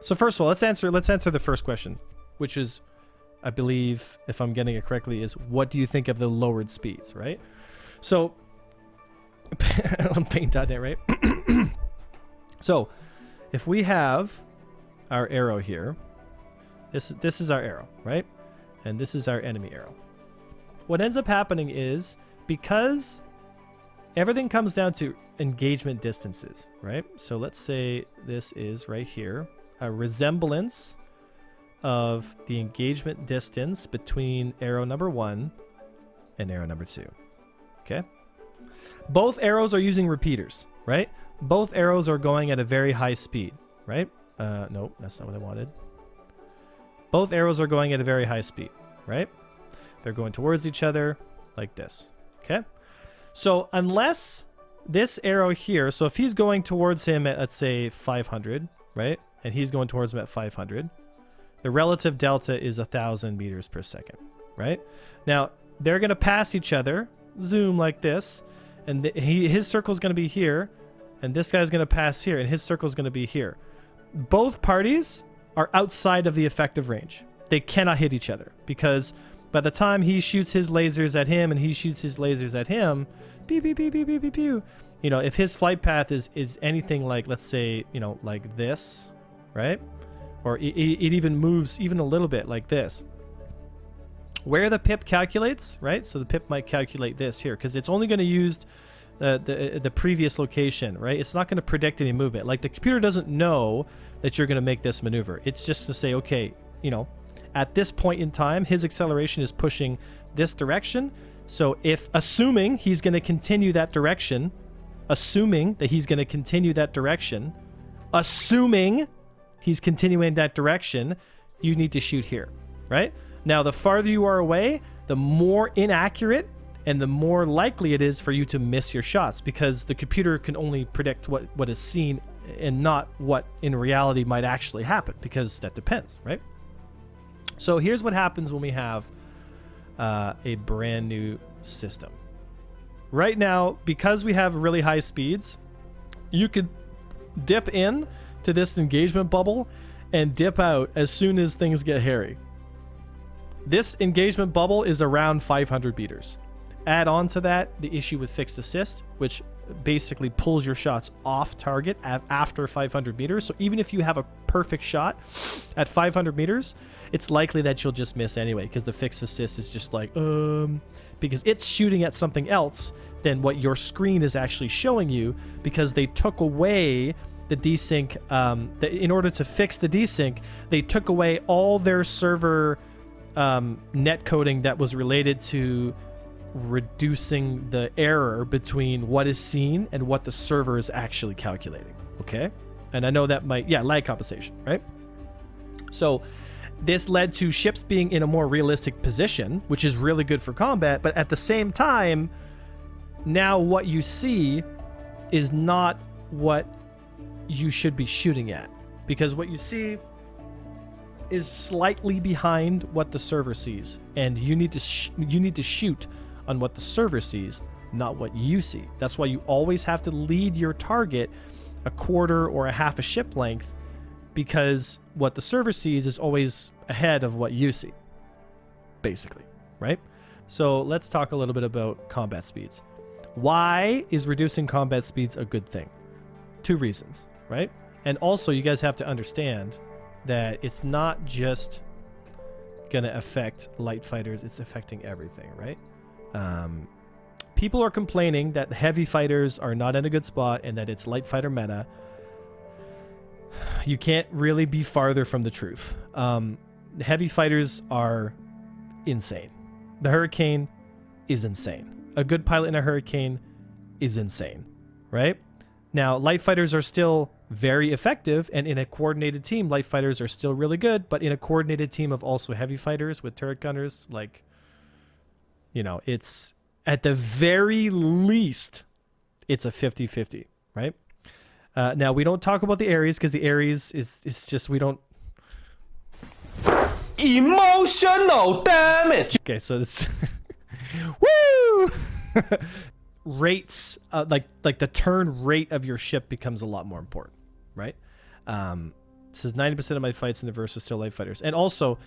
So first of all, let's answer the first question, which is, I believe, if I'm getting it correctly, is what do you think of the lowered speeds, right? So, I'm paint on that, right? So, if we have our arrow here, this is our arrow, right? And this is our enemy arrow. What ends up happening is, because everything comes down to engagement distances, right? So let's say this is right here, a resemblance of the engagement distance between arrow number 1 and arrow number 2. Okay? Both arrows are using repeaters, right? Both arrows are going at a very high speed, right? No, that's not what I wanted. Both arrows are going at a very high speed, right? They're going towards each other like this, okay? So unless this arrow here, so if he's going towards him at, let's say, 500, right? And he's going towards him at 500, the relative delta is 1,000 meters per second, right? Now, they're going to pass each other, zoom like this, and his circle is going to be here, and this guy's going to pass here, and his circle is going to be here. Both parties are outside of the effective range. They cannot hit each other, because by the time he shoots his lasers at him and he shoots his lasers at him, pew, pew, pew, pew, pew, pew, pew, you know, if his flight path is anything like, let's say, you know, like this, right? Or it even moves even a little bit like this. Where the pip calculates, right? So the pip might calculate this here, because it's only going to use the previous location, right? It's not going to predict any movement. Like, the computer doesn't know that you're going to make this maneuver. It's just to say, okay, you know, at this point in time, his acceleration is pushing this direction. So if, assuming he's going to continue that direction, assuming he's continuing that direction, you need to shoot here, right? Now, the farther you are away, the more inaccurate and the more likely it is for you to miss your shots, because the computer can only predict what is seen and not what in reality might actually happen, because that depends, right? So here's what happens when we have a brand new system. Right now, because we have really high speeds, you could dip in to this engagement bubble and dip out as soon as things get hairy. This engagement bubble is around 500 meters. Add on to that the issue with fixed assist, which basically pulls your shots off target after 500 meters. So even if you have a perfect shot at 500 meters, it's likely that you'll just miss anyway, because the fixed assist is just like, because it's shooting at something else than what your screen is actually showing you, because they took away the desync. In order to fix the desync, they took away all their server net coding that was related to reducing the error between what is seen and what the server is actually calculating. Okay? And I know that might, lag compensation, right? So this led to ships being in a more realistic position, which is really good for combat, but at the same time, now what you see is not what you should be shooting at, because what you see is slightly behind what the server sees, and you need to shoot on what the server sees, not what you see. That's why you always have to lead your target a quarter or a half a ship length, because what the server sees is always ahead of what you see, basically, right? So let's talk a little bit about combat speeds. Why is reducing combat speeds a good thing? 2 reasons, right? And also, you guys have to understand that it's not just gonna affect light fighters, it's affecting everything, right? People are complaining that heavy fighters are not in a good spot and that it's light fighter meta. You can't really be farther from the truth. Heavy fighters are insane. The Hurricane is insane. A good pilot in a Hurricane is insane, right? Now, light fighters are still very effective, and in a coordinated team, light fighters are still really good, but in a coordinated team of also heavy fighters with turret gunners, like, you know, it's at the very least, it's a 50-50, right? Now, we don't talk about the Ares, because the Ares is just, we don't... Emotional damage! Okay, so it's... Woo! Rates, like the turn rate of your ship becomes a lot more important, right? says 90% of my fights in the verse are still light fighters. And also,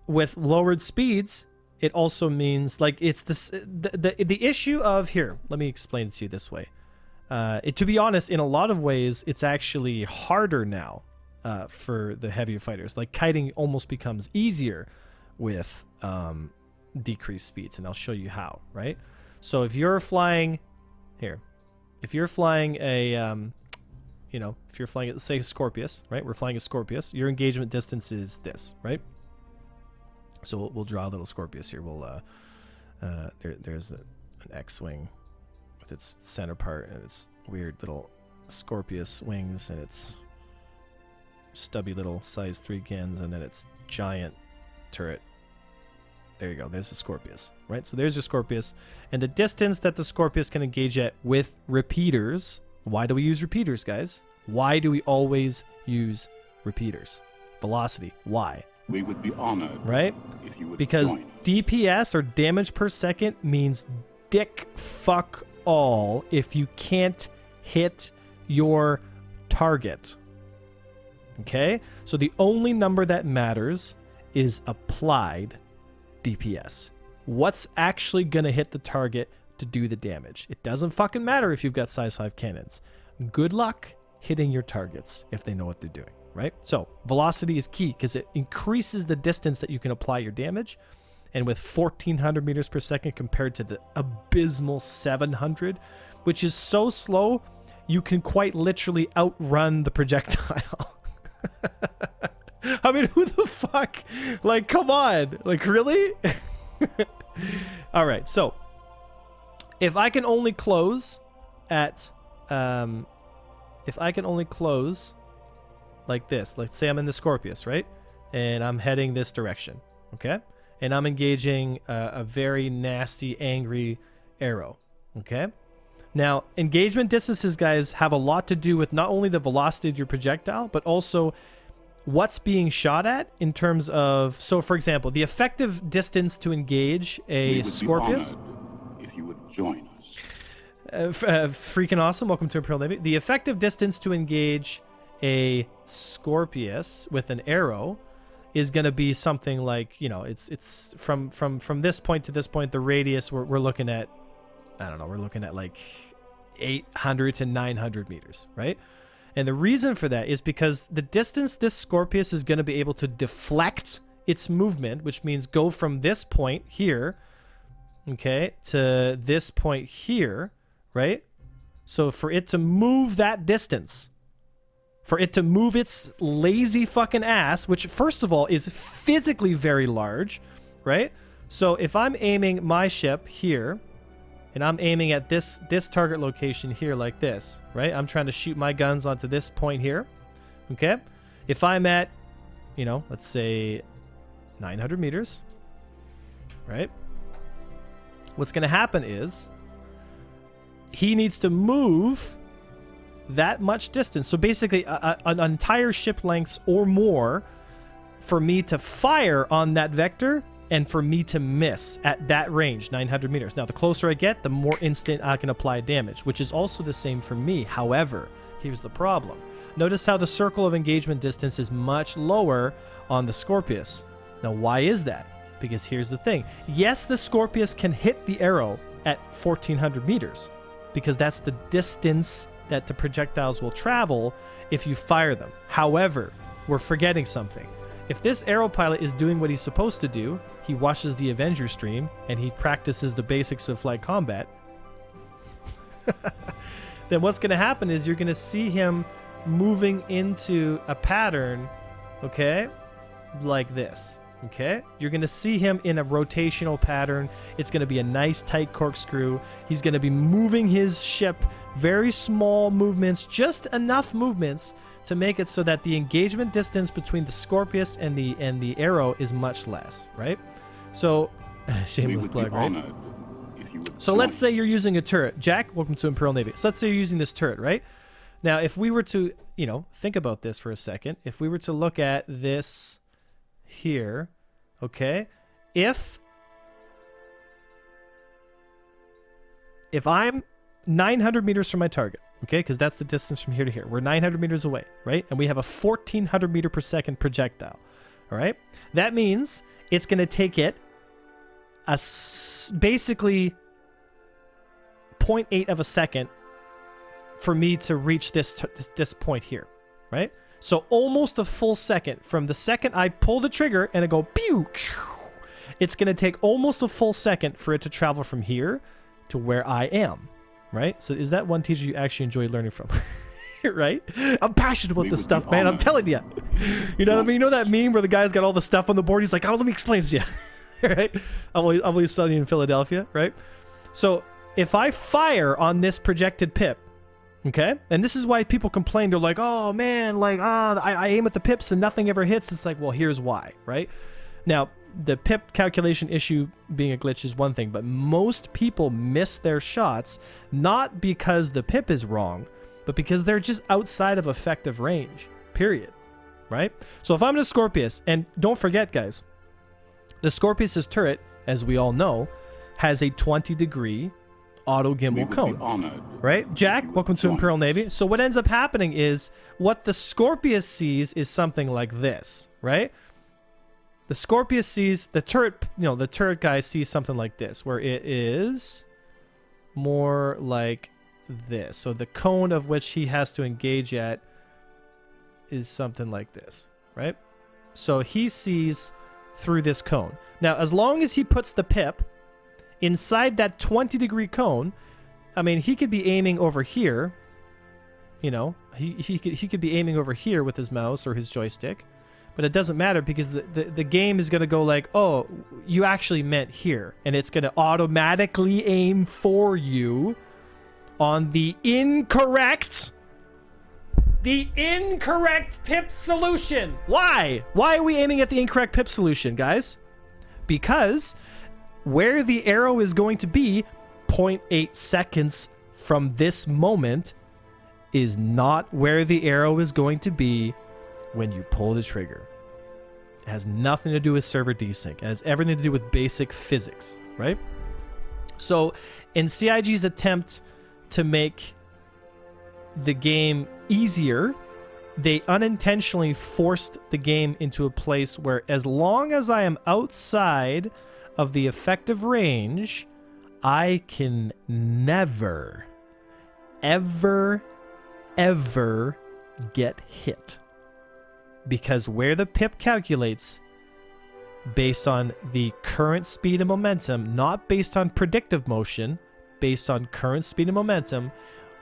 with lowered speeds, it also means like it's this the issue of here. Let me explain it to you this way. To be honest, in a lot of ways, it's actually harder now for the heavier fighters. Like kiting almost becomes easier with decreased speeds, and I'll show you how. Right. So if you're flying here, if you're flying a if you're flying, say, a Scorpius, right? We're flying a Scorpius. Your engagement distance is this, right? So we'll draw a little Scorpius here. We'll there's an X-wing with its center part and its weird little Scorpius wings and its stubby little size 3 cans and then its giant turret. There you go. There's the Scorpius, right? So there's your Scorpius, and the distance that the Scorpius can engage at with repeaters. Why do we use repeaters, guys? Why do we always use repeaters? Velocity. Why? We would be honored, right? If you would because join us. DPS or damage per second means dick fuck all if you can't hit your target. Okay? So the only number that matters is applied DPS. What's actually going to hit the target to do the damage? It doesn't fucking matter if you've got size 5 cannons. Good luck hitting your targets if they know what they're doing, right? So velocity is key because it increases the distance that you can apply your damage. And with 1400 meters per second compared to the abysmal 700, which is so slow, you can quite literally outrun the projectile. I mean, who the fuck? Like, come on. Like, really? All right. So if I can only close at, if I can only close like this, like say I'm in the Scorpius, right? And I'm heading this direction. Okay. And I'm engaging a very nasty, angry arrow. Okay. Now, engagement distances, guys, have a lot to do with not only the velocity of your projectile, but also what's being shot at in terms of, so for example, the effective distance to engage a Scorpius. If you would join us. Freaking awesome. Welcome to Imperial Navy. The effective distance to engage a Scorpius with an arrow is going to be something like, you know, it's from this point to this point, the radius we're looking at, I don't know, we're looking at like 800 to 900 meters, right? And the reason for that is because the distance this Scorpius is going to be able to deflect its movement, which means go from this point here, okay, to this point here, right? So for it to move that distance, for it to move its lazy fucking ass, which first of all is physically very large, right? So if I'm aiming my ship here, and I'm aiming at this target location here like this, right? I'm trying to shoot my guns onto this point here, okay? If I'm at, you know, let's say 900 meters, right? What's going to happen is he needs to move that much distance. So basically an entire ship length or more for me to fire on that vector and for me to miss at that range, 900 meters. Now, the closer I get, the more instant I can apply damage, which is also the same for me. However, here's the problem. Notice how the circle of engagement distance is much lower on the Scorpius. Now, why is that? Because here's the thing. Yes, the Scorpius can hit the arrow at 1400 meters because that's the distance that the projectiles will travel if you fire them. However, we're forgetting something. If this arrow pilot is doing what he's supposed to do, he watches the Avenger stream and he practices the basics of flight combat, then what's going to happen is you're going to see him moving into a pattern, okay, like this, okay? You're going to see him in a rotational pattern. It's going to be a nice tight corkscrew. He's going to be moving his ship, very small movements, just enough movements to make it so that the engagement distance between the Scorpius and the arrow is much less, right? So, shameless plug, right? So let's say you're using a turret. Jack, welcome to Imperial Navy. So let's say you're using this turret, right? Now, if we were to, you know, think about this for a second. If we were to look at this here, okay? If I'm 900 meters from my target, Okay, because that's the distance from here to here. We're 900 meters away, right? And we have a 1400 meter per second projectile. All right, that means it's going to take it basically 0.8 of a second for me to reach this point here, right? So almost a full second from the second I pull the trigger and I go pew. It's going to take almost a full second for it to travel from here to where I am, right? So is that one teacher you actually enjoy learning from? Right? I'm passionate about this stuff, man. I'm telling you. You know what I mean? You know that meme where the guy's got all the stuff on the board? He's like, oh, let me explain it to you. Right? I'm always studying in Philadelphia, right? So if I fire on this projected pip, okay? And this is why people complain. They're like, oh, man, like, I aim at the pips and nothing ever hits. It's like, well, here's why, right? Now, the pip calculation issue being a glitch is one thing, but most people miss their shots not because the pip is wrong, but because they're just outside of effective range, period, right? So if I'm in a Scorpius, and don't forget, guys, the Scorpius's turret, as we all know, has a 20-degree auto gimbal cone, right? Jack, welcome to Imperial Navy. So what ends up happening is what the Scorpius sees is something like this, right? The Scorpius sees the turret, the turret guy sees something like this, where it is more like this. So the cone of which he has to engage at is something like this, right? So he sees through this cone. Now, as long as he puts the pip inside that 20-degree cone, I mean, he could be aiming over here, he could be aiming over here with his mouse or his joystick, but it doesn't matter because the game is going to go like, oh, you actually meant here, and it's going to automatically aim for you on the incorrect pip solution. Why? Why are we aiming at the incorrect pip solution, guys? Because where the arrow is going to be 0.8 seconds from this moment is not where the arrow is going to be when you pull the trigger. It has nothing to do with server desync. It has everything to do with basic physics, right? So in CIG's attempt to make the game easier, they unintentionally forced the game into a place where as long as I am outside of the effective range, I can never, ever, ever get hit. Because where the pip calculates based on the current speed and momentum, not based on predictive motion, based on current speed and momentum,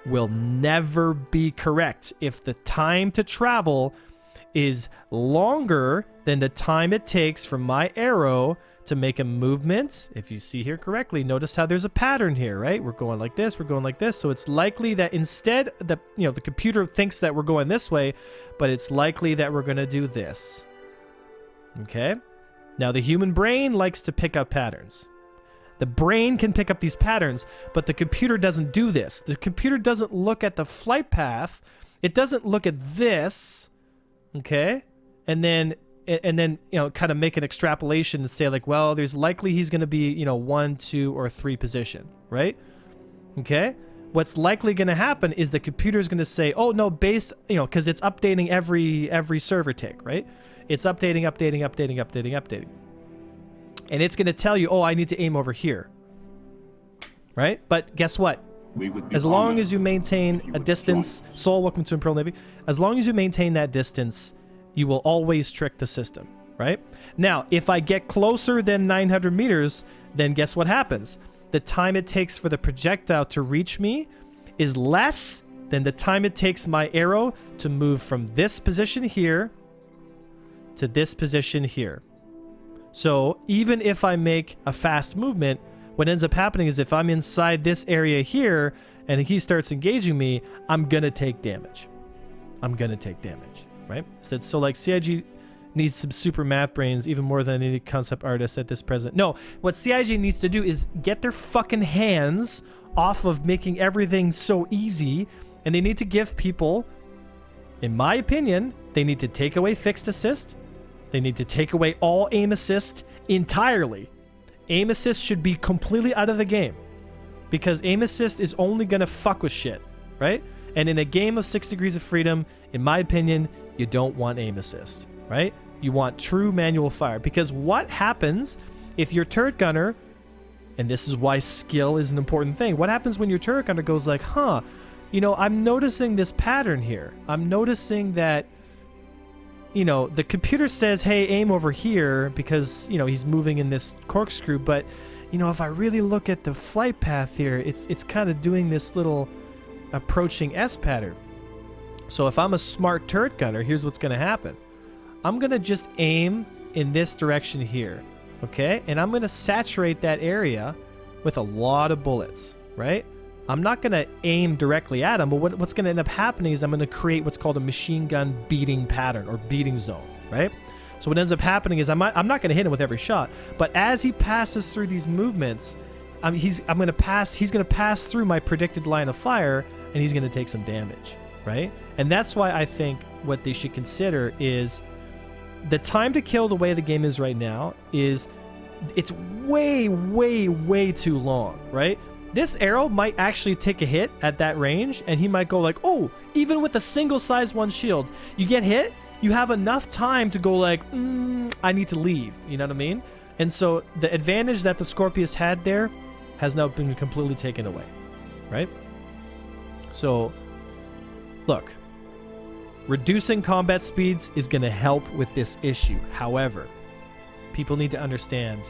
will never be correct if the time to travel is longer than the time it takes for my arrow to make a movement. If you see here correctly, notice how there's a pattern here, right? We're going like this, we're going like this. So it's likely that instead the computer thinks that we're going this way, but it's likely that we're going to do this. Okay? Now the human brain likes to pick up patterns. The brain can pick up these patterns, but the computer doesn't do this. The computer doesn't look at the flight path. It doesn't look at this, okay? And then kind of make an extrapolation and say like, well, there's likely he's going to be, 1, 2, or 3 position, right? Okay? What's likely going to happen is the computer is going to say, oh no, because it's updating every server tick, right? It's updating. And it's going to tell you, oh, I need to aim over here, right? But guess what? As long as you maintain a distance, Soul, welcome to Imperial Navy. As long as you maintain that distance, you will always trick the system, right? Now, if I get closer than 900 meters, then guess what happens? The time it takes for the projectile to reach me is less than the time it takes my arrow to move from this position here to this position here. So even if I make a fast movement, what ends up happening is if I'm inside this area here and he starts engaging me, I'm going to take damage. Right? So like CIG needs some super math brains even more than any concept artist at this present. No, what CIG needs to do is get their fucking hands off of making everything so easy, and they need to give people, in my opinion, they need to take away fixed assist. They need to take away all aim assist entirely. Aim assist should be completely out of the game because aim assist is only going to fuck with shit, right? And in a game of 6 Degrees of Freedom, in my opinion, you don't want aim assist, right? You want true manual fire, because what happens if your turret gunner, and this is why skill is an important thing, what happens when your turret gunner goes like, huh, you know, I'm noticing this pattern here. I'm noticing that, you know, the computer says, hey, aim over here because, you know, he's moving in this corkscrew, but, you know, if I really look at the flight path here, it's kind of doing this little approaching S pattern. So if I'm a smart turret gunner, here's what's going to happen. I'm going to just aim in this direction here, okay? And I'm going to saturate that area with a lot of bullets, right? I'm not going to aim directly at him, but what's going to end up happening is I'm going to create what's called a machine gun beating pattern or beating zone, right? So what ends up happening is I'm not going to hit him with every shot, but as he passes through these movements, he's going to pass through my predicted line of fire, and he's going to take some damage, right? And that's why I think what they should consider is the time to kill the way the game is right now is it's way, way, way too long, right? This arrow might actually take a hit at that range, and he might go like, oh, even with a single size 1 shield, you get hit, you have enough time to go like, I need to leave, you know what I mean? And so the advantage that the Scorpius had there has now been completely taken away, right? So, look, reducing combat speeds is going to help with this issue. However, people need to understand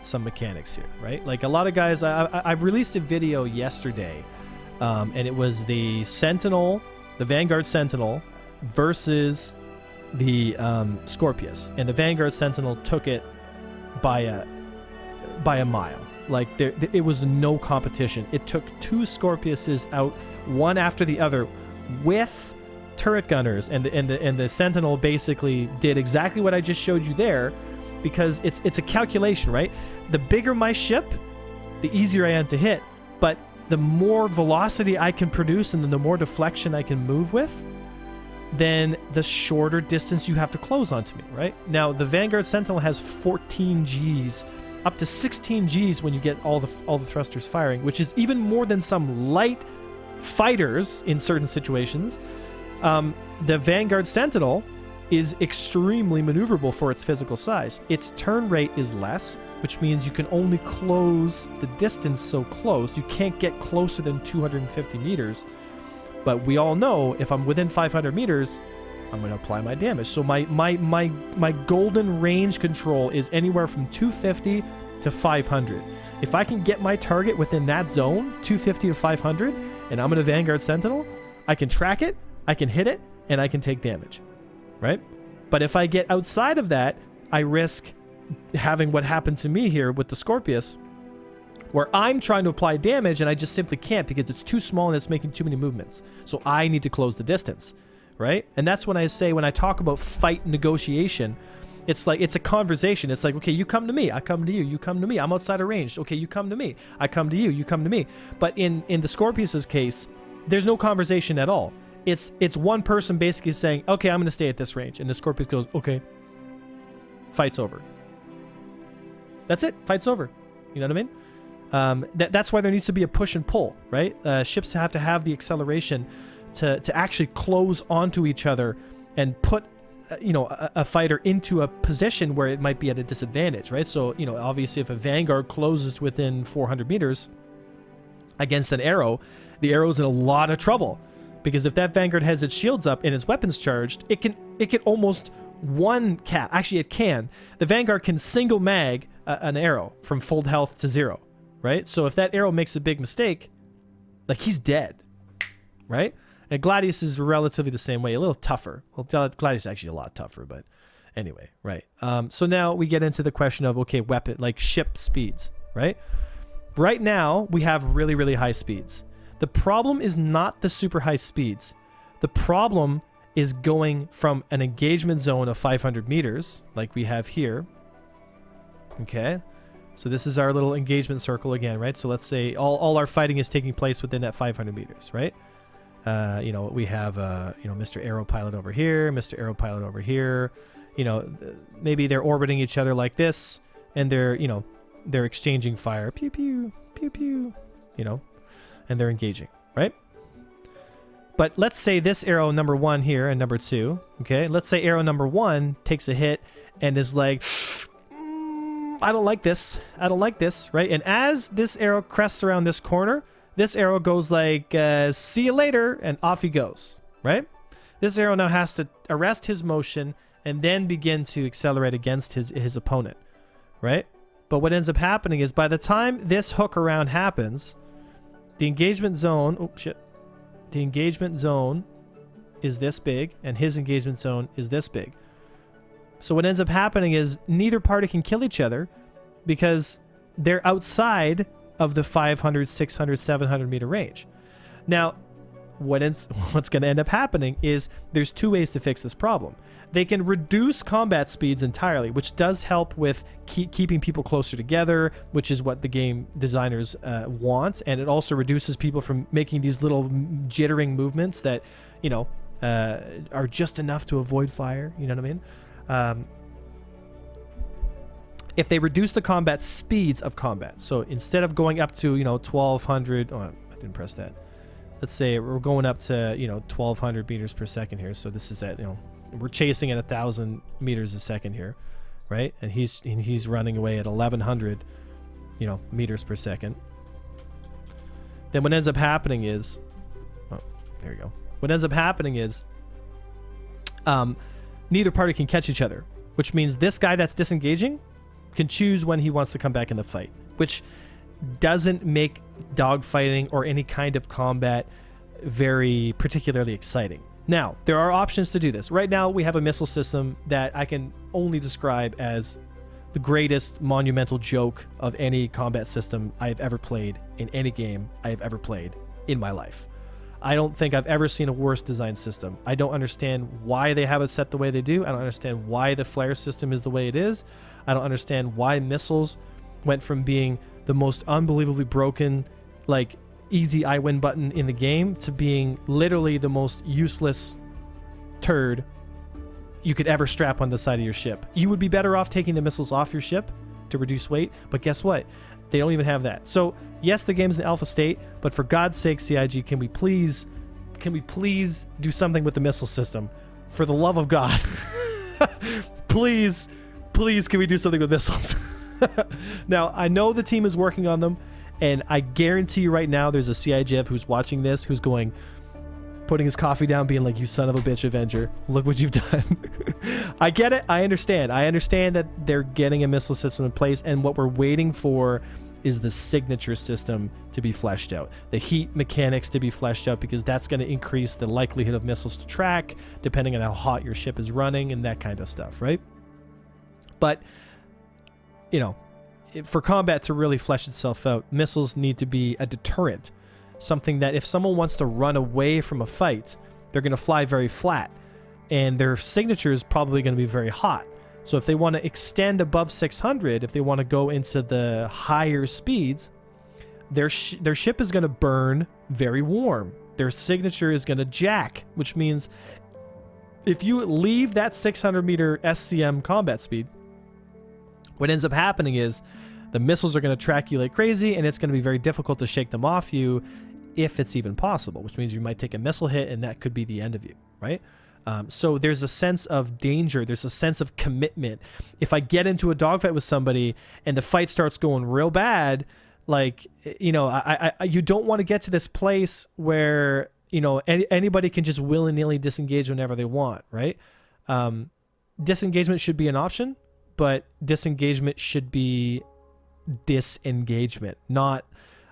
some mechanics here, right? Like a lot of guys, I released a video yesterday, and it was the Sentinel, the Vanguard Sentinel versus the Scorpius, and the Vanguard Sentinel took it by a mile. Like it was no competition. It took 2 Scorpiuses out, one after the other, with turret gunners, and the Sentinel basically did exactly what I just showed you there, because it's a calculation, right? The bigger my ship, the easier I am to hit, but the more velocity I can produce and the more deflection I can move with, then the shorter distance you have to close onto me, right? Now, the Vanguard Sentinel has 14 Gs, up to 16 Gs when you get all the thrusters firing, which is even more than some light fighters in certain situations. The Vanguard Sentinel is extremely maneuverable for its physical size. Its turn rate is less, which means you can only close the distance so close. You can't get closer than 250 meters. But we all know if I'm within 500 meters, I'm going to apply my damage. So my golden range control is anywhere from 250 to 500. If I can get my target within that zone, 250 to 500, and I'm in a Vanguard Sentinel, I can track it, I can hit it, and I can take damage, right? But if I get outside of that, I risk having what happened to me here with the Scorpius, where I'm trying to apply damage and I just simply can't because it's too small and it's making too many movements. So I need to close the distance, right? And that's when I say, when I talk about fight negotiation, it's like, it's a conversation. It's like, okay, you come to me, I come to you, you come to me. I'm outside of range. Okay, you come to me, I come to you, you come to me. But in the Scorpius's case, there's no conversation at all. It's one person basically saying, okay, I'm going to stay at this range. And the Scorpius goes, okay, fight's over. That's it, fight's over. You know what I mean? That's why there needs to be a push and pull, right? Ships have to have the acceleration to actually close onto each other and put a fighter into a position where it might be at a disadvantage, right? So, obviously if a Vanguard closes within 400 meters against an arrow, the arrow's in a lot of trouble, because if that Vanguard has its shields up and its weapons charged, it can almost actually it can. The Vanguard can single mag an arrow from full health to 0. Right? So if that arrow makes a big mistake, like, he's dead, right? And Gladius is relatively the same way, a little tougher. Well, Gladius is actually a lot tougher, but anyway, right? So now we get into the question of, okay, weapon, like ship speeds, right? Right now, we have really, really high speeds. The problem is not the super high speeds. The problem is going from an engagement zone of 500 meters, like we have here, okay? So this is our little engagement circle again, right? So let's say all our fighting is taking place within that 500 meters, right? We have, Mr. Aero Pilot over here, Mr. Aero Pilot over here. Maybe they're orbiting each other like this, and they're exchanging fire, pew pew pew pew, and they're engaging, right? But let's say this arrow number 1 here and number 2, okay? Let's say arrow number 1 takes a hit and is like, I don't like this. I don't like this, right? And as this arrow crests around this corner, this arrow goes like, see you later, and off he goes, right? This arrow now has to arrest his motion and then begin to accelerate against his opponent, right? But what ends up happening is by the time this hook around happens, the engagement zone, oh shit, the engagement zone is this big and his engagement zone is this big. So what ends up happening is neither party can kill each other because they're outside of the 500, 600, 700 meter range. Now, what's going to end up happening is there's 2 ways to fix this problem. They can reduce combat speeds entirely, which does help with keeping people closer together, which is what the game designers want. And it also reduces people from making these little jittering movements that, you know, are just enough to avoid fire. You know what I mean? If they reduce the combat speeds of combat, so instead of going up to, you know, 1200, oh, I didn't press that. Let's say we're going up to, you know, 1200 meters per second here. So this is at, you know, we're chasing at 1,000 meters a second here, right? And he's running away at 1,100, you know, meters per second. Then what ends up happening is, oh, there you go. What ends up happening is, neither party can catch each other, which means this guy that's disengaging can choose when he wants to come back in the fight, which doesn't make dogfighting or any kind of combat very particularly exciting. Now, there are options to do this. Right now, we have a missile system that I can only describe as the greatest monumental joke of any combat system I've ever played in any game I've ever played in my life. I don't think I've ever seen a worse designed system. I don't understand why they have it set the way they do. I don't understand why the flare system is the way it is. I don't understand why missiles went from being the most unbelievably broken, like, easy I win button in the game to being literally the most useless turd you could ever strap on the side of your ship. You would be better off taking the missiles off your ship to reduce weight, but guess what? They don't even have that. So yes, the game's in alpha state, but for God's sake, CIG, can we please do something with the missile system? For the love of God. please can we do something with missiles? Now, I know the team is working on them, and I guarantee you right now there's a CIGF who's watching this, who's going, putting his coffee down, being like, you son of a bitch, Avenger, look what you've done. I get it. I understand that they're getting a missile system in place, and what we're waiting for is the signature system to be fleshed out, the heat mechanics to be fleshed out, because that's going to increase the likelihood of missiles to track depending on how hot your ship is running and that kind of stuff, right? But, you know, for combat to really flesh itself out, missiles need to be a deterrent, something that if someone wants to run away from a fight, they're going to fly very flat, and their signature is probably going to be very hot. So if they want to extend above 600, if they want to go into the higher speeds, their ship is going to burn very warm. Their signature is going to jack, which means if you leave that 600 meter SCM combat speed, what ends up happening is the missiles are going to track you like crazy, and it's going to be very difficult to shake them off you, if it's even possible, which means you might take a missile hit and that could be the end of you, right? So there's a sense of danger. There's a sense of commitment. If I get into a dogfight with somebody and the fight starts going real bad, like, you know, you don't want to get to this place where, you know, anybody can just willy-nilly disengage whenever they want, right? Disengagement should be an option, but disengagement should be disengagement, not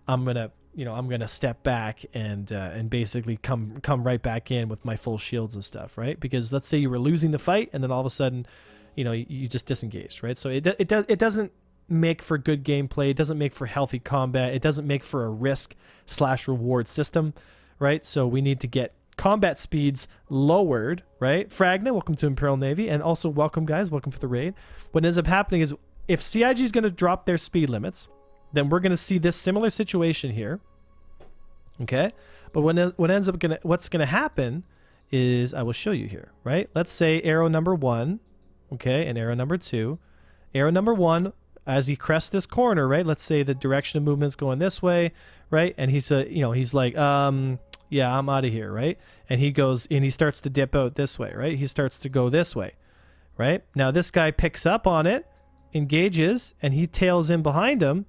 I'm gonna step back and basically come right back in with my full shields and stuff, right? Because let's say you were losing the fight and then all of a sudden, you know, you just disengaged, right? So it doesn't make for good gameplay. It doesn't make for healthy combat. It doesn't make for a risk/reward system, right? So we need to get combat speeds lowered, right? Fragna, welcome to Imperial Navy, and also welcome, guys, welcome for the raid. What ends up happening is if CIG is going to drop their speed limits, then we're going to see this similar situation here, okay? But what's going to happen is I will show you here, right? Let's say arrow number 1, okay, and arrow number 2. Arrow number 1, as he crests this corner, right? Let's say the direction of movement's going this way, right? And he's like, yeah, I'm out of here, right? And he goes and he starts to dip out this way, right? He starts to go this way, right? Now this guy picks up on it, engages, and he tails in behind him.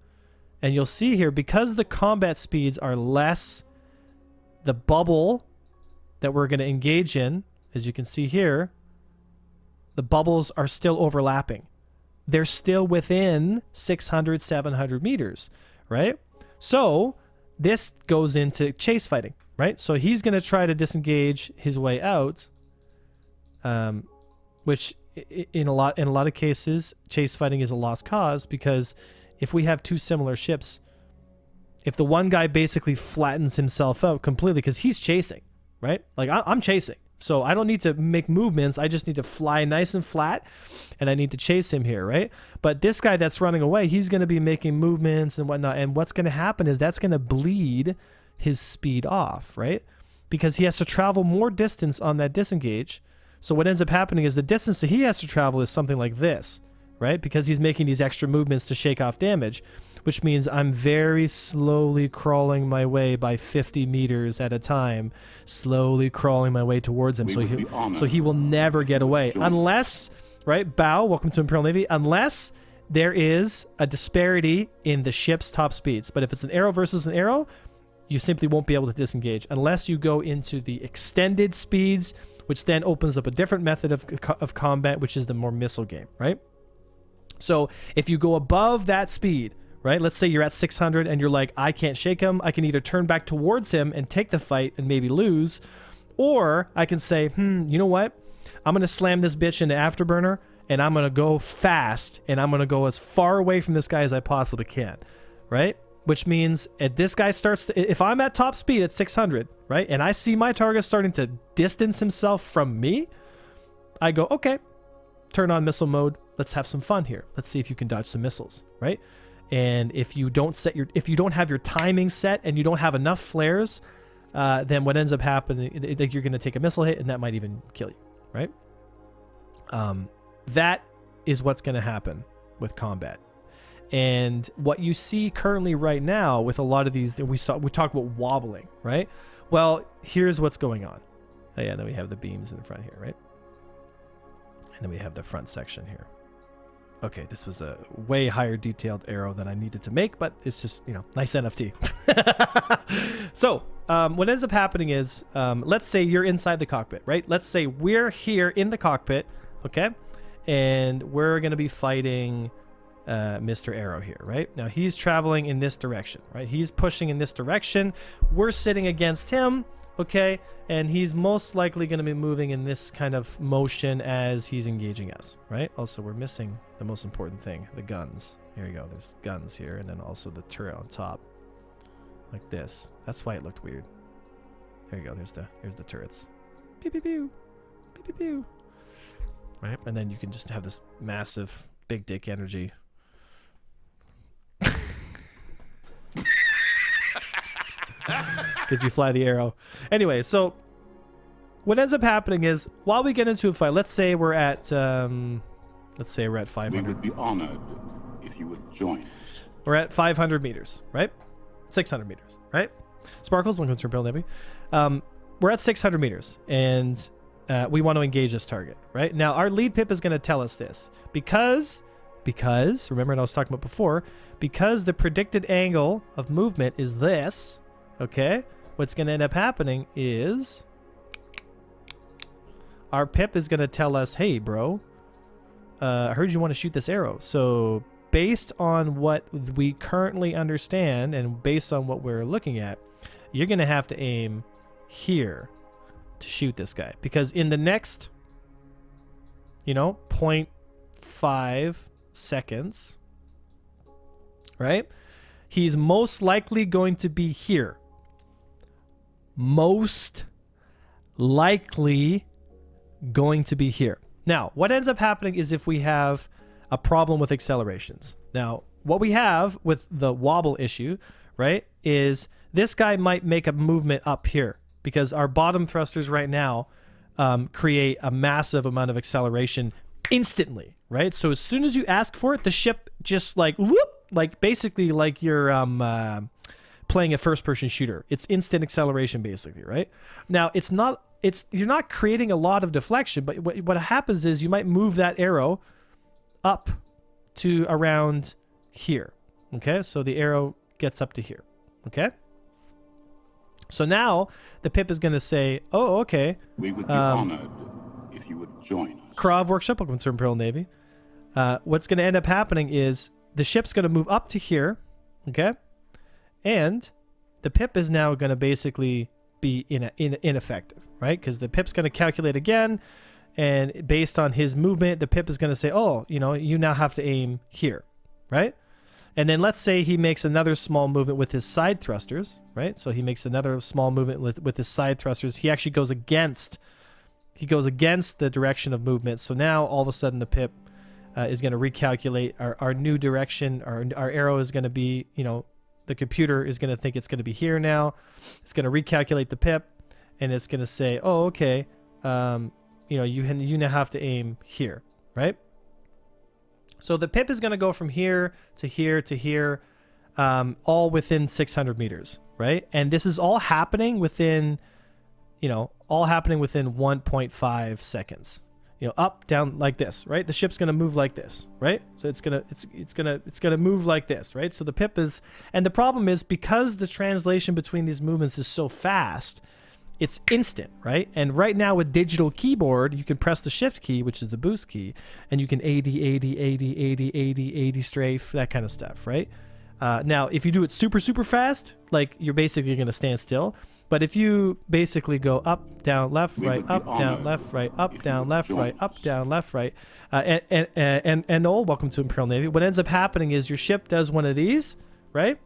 And you'll see here, because the combat speeds are less, the bubble that we're going to engage in, as you can see here, the bubbles are still overlapping. They're still within 600, 700 meters, right? So this goes into chase fighting, right? So he's going to try to disengage his way out, which in a lot of cases, chase fighting is a lost cause, because if we have two similar ships, if the one guy basically flattens himself out completely because he's chasing, right? Like I'm chasing. So I don't need to make movements. I just need to fly nice and flat, and I need to chase him here, right? But this guy that's running away, he's going to be making movements and whatnot. And what's going to happen is that's going to bleed his speed off, right? Because he has to travel more distance on that disengage. So what ends up happening is the distance that he has to travel is something like this, right? Because he's making these extra movements to shake off damage, which means I'm very slowly crawling my way by 50 meters at a time, slowly crawling my way towards him. So he will never get away unless, right? Bow, welcome to Imperial Navy. Unless there is a disparity in the ship's top speeds. But if it's an arrow versus an arrow, you simply won't be able to disengage unless you go into the extended speeds, which then opens up a different method of combat, which is the more missile game, right? So if you go above that speed, right? Let's say you're at 600 and you're like, I can't shake him. I can either turn back towards him and take the fight and maybe lose, or I can say, you know what? I'm going to slam this bitch into afterburner, and I'm going to go fast, and I'm going to go as far away from this guy as I possibly can, right? Which means if this guy starts to, if I'm at top speed at 600, right? And I see my target starting to distance himself from me, I go, okay, turn on missile mode. Let's have some fun here. Let's see if you can dodge some missiles, right? And if you don't have your timing set and you don't have enough flares, then what ends up happening, you're going to take a missile hit, and that might even kill you, right? That is what's going to happen with combat. And what you see currently right now with a lot of these, we talk about wobbling, right? Well, here's what's going on. Oh, yeah, then we have the beams in the front here, right? And then we have the front section here. Okay, this was a way higher detailed arrow than I needed to make, but it's just, nice NFT. So what ends up happening is, let's say you're inside the cockpit, right? Let's say we're here in the cockpit, okay? And we're going to be fighting Mr. Arrow here, right? Now he's traveling in this direction, right? He's pushing in this direction. We're sitting against him, okay? And he's most likely going to be moving in this kind of motion as he's engaging us, right? Also, we're missing the most important thing, the guns. Here we go. There's guns here, and then also the turret on top, like this. That's why it looked weird. There you go. Here's the turrets. Pew pew pew, pew pew pew. Right, and then you can just have this massive big dick energy. Because you fly the arrow. Anyway, so what ends up happening is while we get into a fight, let's say we're at 500. We would be honored if you would join us. We're at 500 meters, right? 600 meters, right? Sparkles, welcome to Imperial Navy. We're at 600 meters, and we want to engage this target, right? Now, our lead pip is going to tell us this because remember what I was talking about before, because the predicted angle of movement is this, okay? What's going to end up happening is our pip is going to tell us, hey, bro, I heard you want to shoot this arrow. So based on what we currently understand and based on what we're looking at, you're going to have to aim here to shoot this guy. Because in the next, 0.5 seconds, right? He's most likely going to be here. Most likely going to be here. Now, what ends up happening is if we have a problem with accelerations. Now, what we have with the wobble issue, right, is this guy might make a movement up here because our bottom thrusters right now create a massive amount of acceleration instantly, right? So as soon as you ask for it, the ship just like whoop, like basically like you're playing a first-person shooter. It's instant acceleration, basically, right? Now, you're not creating a lot of deflection, but what happens is you might move that arrow up to around here. Okay, so the arrow gets up to here. Okay, so now the pip is going to say, "Oh, okay." We would be honored if you would join us. Krav Workshop, welcome to Imperial Navy. What's going to end up happening is the ship's going to move up to here. Okay, and the pip is now going to basically be ineffective, right? Because the pip's going to calculate again, and based on his movement, the pip is going to say, "Oh, you know, you now have to aim here," right? And then let's say he makes another small movement with his side thrusters, right? So he makes another small movement with his side thrusters. He actually goes against the direction of movement. So now all of a sudden the pip is going to recalculate our new direction. Our arrow is going to be, you know, the computer is going to think it's going to be here now. It's going to recalculate the pip, and it's going to say, "Oh, okay, you know, you now have to aim here," right? So the pip is going to go from here to here to here, all within 600 meters, right? And this is all happening within, you know, 1.5 seconds. You know, up, down, like this, right? The ship's going to move like this, right? So it's going to move like this, right? So the pip is, and the problem is because the translation between these movements is so fast, it's instant, right? And right now with digital keyboard, you can press the shift key, which is the boost key, and you can 80, 80, 80, 80, 80, 80 strafe, that kind of stuff, right? Now, if you do it super, super fast, like you're basically going to stand still. But if you basically go up, down, left, right, up, down, left, right, up, down, left, right, up, down, left, right, and Noel, welcome to Imperial Navy. What ends up happening is your ship does one of these, right?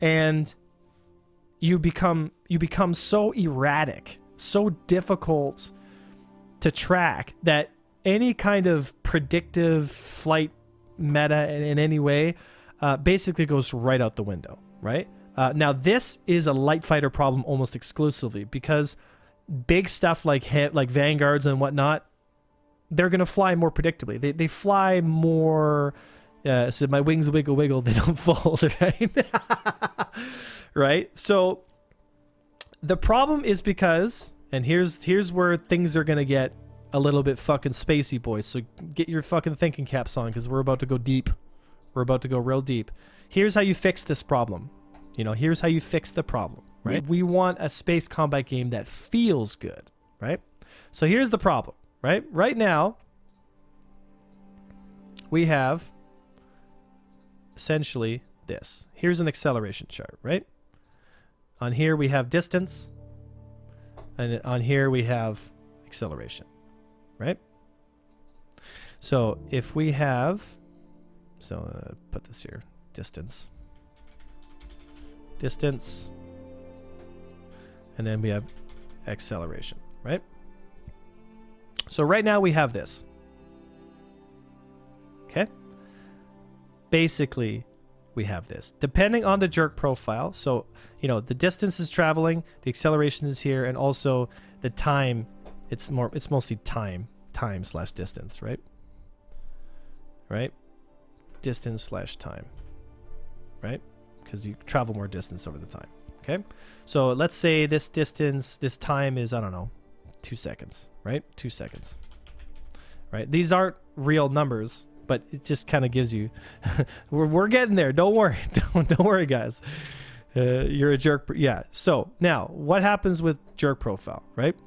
And you become so erratic, so difficult to track that any kind of predictive flight meta in any way basically goes right out the window, right? Now this is a light fighter problem almost exclusively because big stuff like Vanguards and whatnot, they're gonna fly more predictably. They fly more. So my wings wiggle wiggle, they don't fold, right? Right. So the problem is because, and here's where things are gonna get a little bit fucking spacey, boys. So get your fucking thinking caps on because we're about to go deep. We're about to go real deep. Here's how you fix this problem. You know, here's how you fix the problem, right? We want a space combat game that feels good, right? So here's the problem, right? Right now, we have essentially this. Here's an acceleration chart, right? On here, we have distance. And on here, we have acceleration, right? So if we have, so put this here, distance, and then we have acceleration, right? So right now we have this. Okay? Basically, we have this. Depending on the jerk profile, so, you know, the distance is traveling, the acceleration is here, and also the time, it's mostly time slash distance, right? Right? Distance slash time, right? Because you travel more distance over the time. Okay, so let's say this time is, I don't know, 2 seconds, right? 2 seconds, right? These aren't real numbers, but it just kind of gives you, we're getting there. Don't worry, don't worry, guys. You're a jerk. Yeah. So now, what happens with jerk profile, right?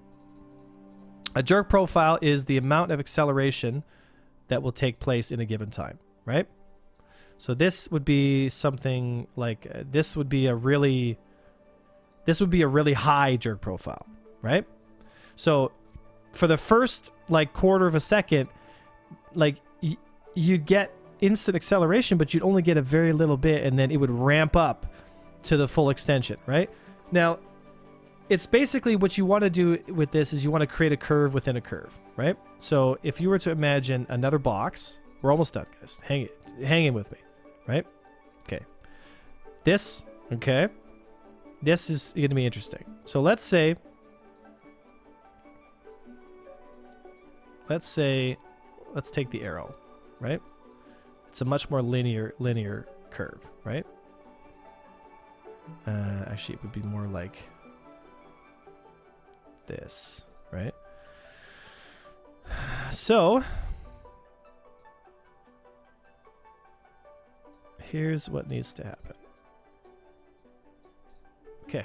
A jerk profile is the amount of acceleration that will take place in a given time, right? So this would be something like this would be a really high jerk profile, right? So for the first like quarter of a second, like you'd get instant acceleration, but you'd only get a very little bit, and then it would ramp up to the full extension, right? Now, it's basically what you want to do with this is you want to create a curve within a curve, right? So if you were to imagine another box, we're almost done, guys. Hang in with me. Right? Okay. This, okay. This is going to be interesting. So let's say, let's take the arrow, right? It's a much more linear curve, right? Actually, it would be more like this, right? So here's what needs to happen. Okay,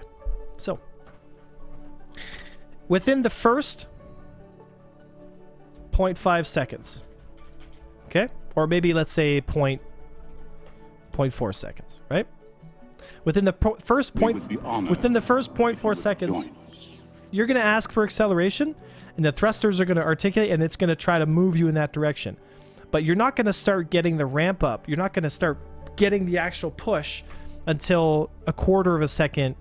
so within the first 0.5 seconds, okay, or maybe let's say 0.4 seconds, right? Within the first 0.4 seconds, you're going to ask for acceleration, and the thrusters are going to articulate, and it's going to try to move you in that direction. But you're not going to start getting the ramp up. You're not going to start getting the actual push until a quarter of a second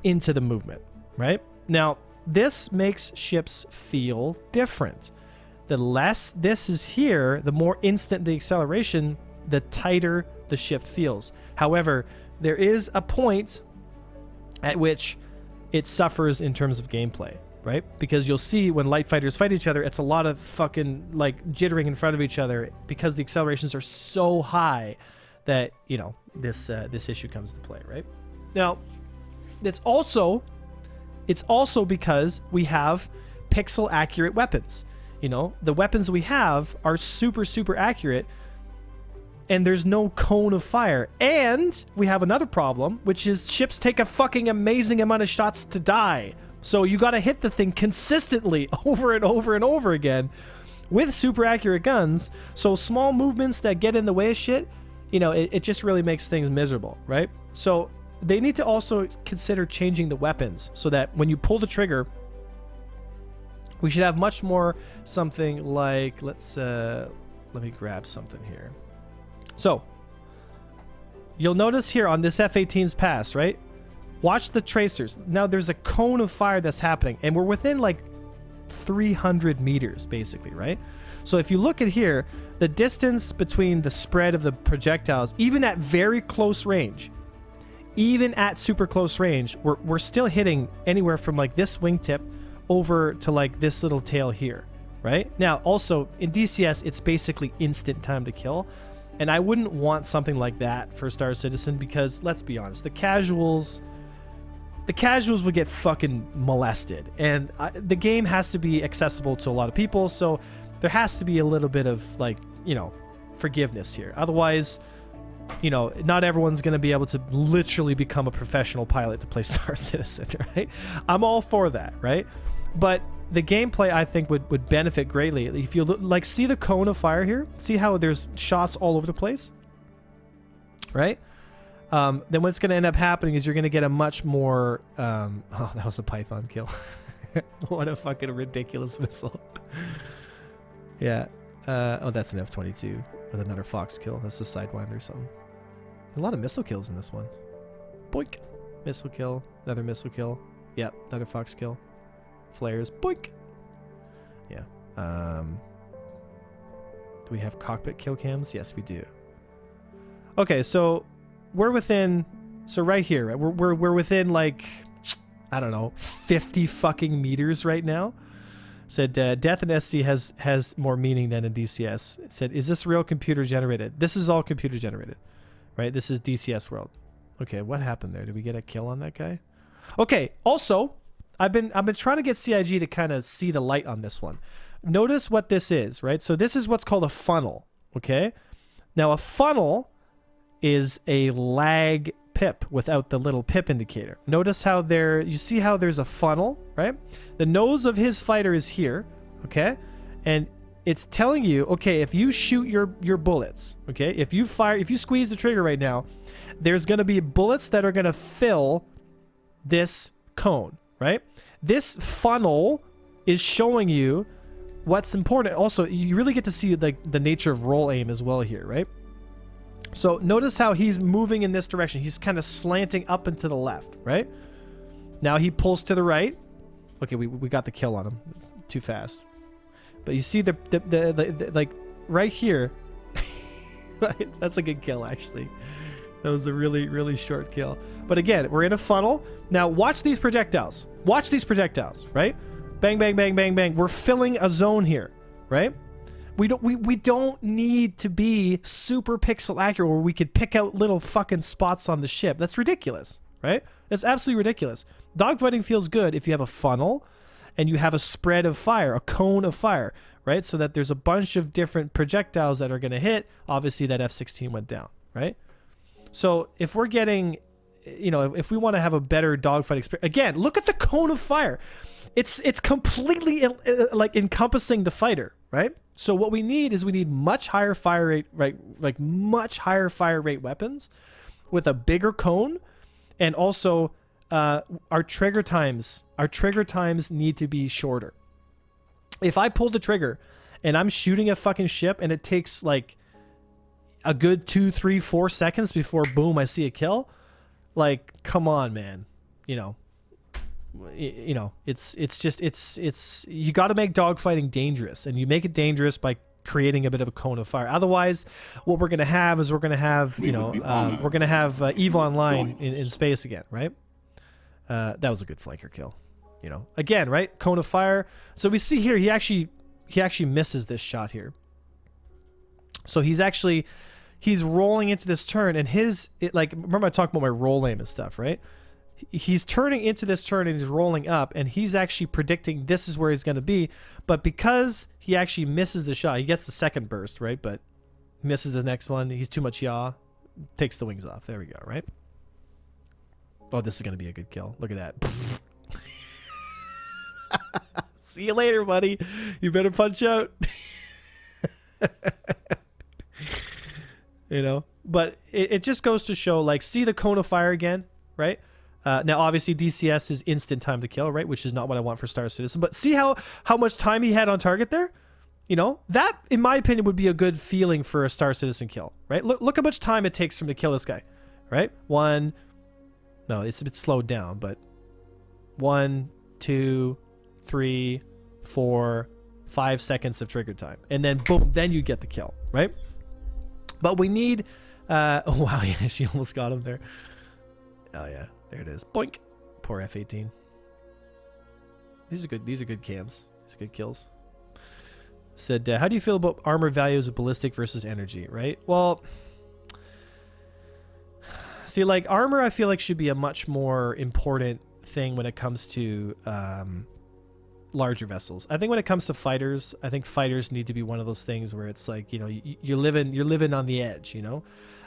into the movement, right? Now, this makes ships feel different. The less this is here, the more instant the acceleration, the tighter the ship feels. However, there is a point at which it suffers in terms of gameplay, right? Because you'll see when light fighters fight each other, it's a lot of fucking like jittering in front of each other because the accelerations are so high that, you know, this issue comes into play, right? Now, it's also because we have pixel accurate weapons. You know, the weapons we have are super, super accurate, and there's no cone of fire. And we have another problem, which is ships take a fucking amazing amount of shots to die. So you got to hit the thing consistently over and over and over again with super accurate guns. So small movements that get in the way of shit, you know, it just really makes things miserable, right? So they need to also consider changing the weapons so that when you pull the trigger, we should have much more something like, let me grab something here. So you'll notice here on this F-18's pass, right? Watch the tracers. Now there's a cone of fire that's happening, and we're within like 300 meters basically, right? So if you look at here, the distance between the spread of the projectiles, even at very close range, even at super close range, we're still hitting anywhere from like this wingtip over to like this little tail here, right? Now also in DCS, it's basically instant time to kill. And I wouldn't want something like that for Star Citizen because, let's be honest, the casuals would get fucking molested. And the game has to be accessible to a lot of people, so there has to be a little bit of, like, you know, forgiveness here. Otherwise, you know, not everyone's going to be able to literally become a professional pilot to play Star Citizen, right? I'm all for that, right? But the gameplay, I think, would benefit greatly if you look, like, see the cone of fire here. See how there's shots all over the place, right? Then what's going to end up happening is you're going to get a much more. Oh, that was a Python kill. What a fucking ridiculous missile. Yeah. Oh, that's an F-22 with another Fox kill. That's the Sidewinder or something. A lot of missile kills in this one. Boink. Missile kill. Another missile kill. Yep. Another Fox kill. Flares. Boink. Yeah. Do we have cockpit kill cams? Yes, we do. Okay, so we're within. So right here, right? We're within like, I don't know, 50 fucking meters right now. Said death in SC has more meaning than in DCS. It said, is this real computer generated? This is all computer generated, right? This is DCS world. Okay, what happened there? Did we get a kill on that guy? Okay. Also, I've been trying to get CIG to kind of see the light on this one. Notice what this is, right? So this is what's called a funnel. Okay. Now a funnel is a lag pip without the little pip indicator. Notice how you see how there's a funnel, right? The nose of his fighter is here, okay? And it's telling you, okay, if you shoot your bullets, okay? If you squeeze the trigger right now, there's going to be bullets that are going to fill this cone, right? This funnel is showing you what's important. Also, you really get to see like the nature of roll aim as well here, right? So notice how he's moving in this direction. He's kind of slanting up and to the left, right? Now he pulls to the right. Okay, we got the kill on him. It's too fast. But you see the like right here. That's a good kill, actually. That was a really, really short kill. But again, we're in a funnel. Now watch these projectiles. Watch these projectiles, right? Bang, bang, bang, bang, bang. We're filling a zone here, right? We don't need to be super pixel accurate where we could pick out little fucking spots on the ship. That's ridiculous, right? That's absolutely ridiculous. Dogfighting feels good if you have a funnel and you have a spread of fire, a cone of fire, right? So that there's a bunch of different projectiles that are going to hit. Obviously, that F-16 went down, right? So if we're getting, you know, if we want to have a better dogfight experience, again, look at the cone of fire. It's completely like encompassing the fighter, right? So what we need is much higher fire rate, right? Like much higher fire rate weapons with a bigger cone, and also our trigger times need to be shorter. If I pull the trigger and I'm shooting a fucking ship and it takes like a good 2, 3, 4 seconds before boom I see a kill, like come on, man, you know, it's you got to make dogfighting dangerous, and you make it dangerous by creating a bit of a cone of fire. Otherwise, what we're gonna have is we're gonna have EVE Online in space again, right? That was a good flanker kill, you know. Again, right? Cone of fire. So we see here he actually misses this shot here. So he's rolling into this turn, and like, remember I talked about my roll aim and stuff, right? He's turning into this turn and he's rolling up, and he's actually predicting this is where he's going to be. But because he actually misses the shot, he gets the second burst, right? But misses the next one. He's too much yaw. Takes the wings off. There we go, right? Oh, this is going to be a good kill. Look at that. See you later, buddy. You better punch out. You know, but it just goes to show, like, see the cone of fire again, right? Now, obviously, DCS is instant time to kill, right? Which is not what I want for Star Citizen. But see how much time he had on target there? You know, that, in my opinion, would be a good feeling for a Star Citizen kill, right? Look how much time it takes for him to kill this guy, right? No, it's a bit slowed down, but 1, 2, 3, 4, 5 seconds of trigger time. And then, boom, then you get the kill, right? But we need... oh, wow, yeah, she almost got him there. Oh, yeah. There it is. Boink. Poor F-18. These are good cams. These are good kills. Said, how do you feel about armor values of ballistic versus energy, right? Well, see, like, armor I feel like should be a much more important thing when it comes to larger vessels. I think when it comes to fighters, I think fighters need to be one of those things where it's like, you know, you're living on the edge, you know?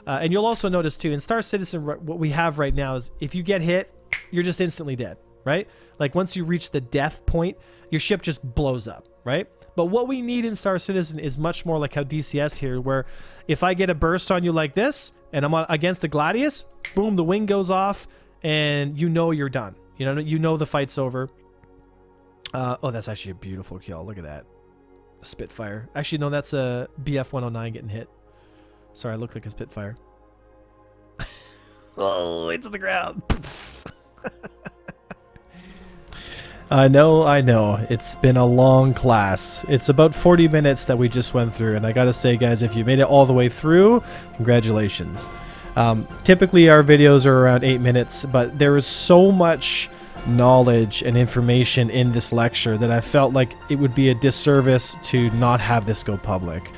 And you'll also notice too, in Star Citizen, what we have right now is if you get hit, you're just instantly dead, right? Like once you reach the death point, your ship just blows up, right? But what we need in Star Citizen is much more like how DCS here, where if I get a burst on you like this, and I'm against the Gladius, boom, the wing goes off, and you know you're done. You know the fight's over. Oh, that's actually a beautiful kill. Look at that. A Spitfire. Actually, no, that's a BF-109 getting hit. Sorry, I look like a Spitfire. Oh, into the ground. I know. It's been a long class. It's about 40 minutes that we just went through. And I got to say, guys, if you made it all the way through, congratulations. Typically, our videos are around 8 minutes, but there is so much knowledge and information in this lecture that I felt like it would be a disservice to not have this go public.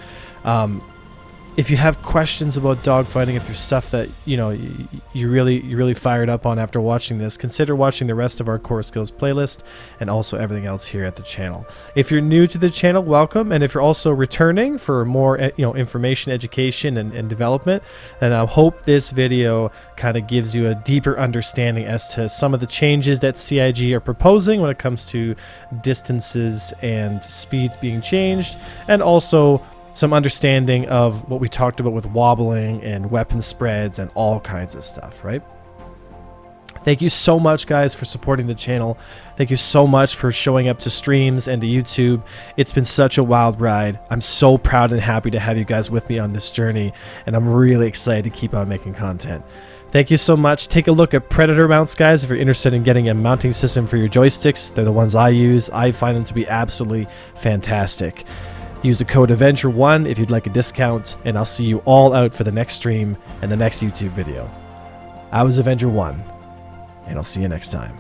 If you have questions about dogfighting, if there's stuff that you're really fired up on after watching this, consider watching the rest of our core skills playlist and also everything else here at the channel. If you're new to the channel, welcome, and if you're also returning for more information, education, and development, then I hope this video kind of gives you a deeper understanding as to some of the changes that CIG are proposing when it comes to distances and speeds being changed, and also some understanding of what we talked about with wobbling and weapon spreads and all kinds of stuff, right? Thank you so much, guys, for supporting the channel. Thank you so much for showing up to streams and to YouTube. It's been such a wild ride. I'm so proud and happy to have you guys with me on this journey, and I'm really excited to keep on making content. Thank you so much. Take a look at Predator mounts, guys, if you're interested in getting a mounting system for your joysticks. They're the ones I use. I find them to be absolutely fantastic. Use the code Avenger1 if you'd like a discount, and I'll see you all out for the next stream and the next YouTube video. I was Avenger1, and I'll see you next time.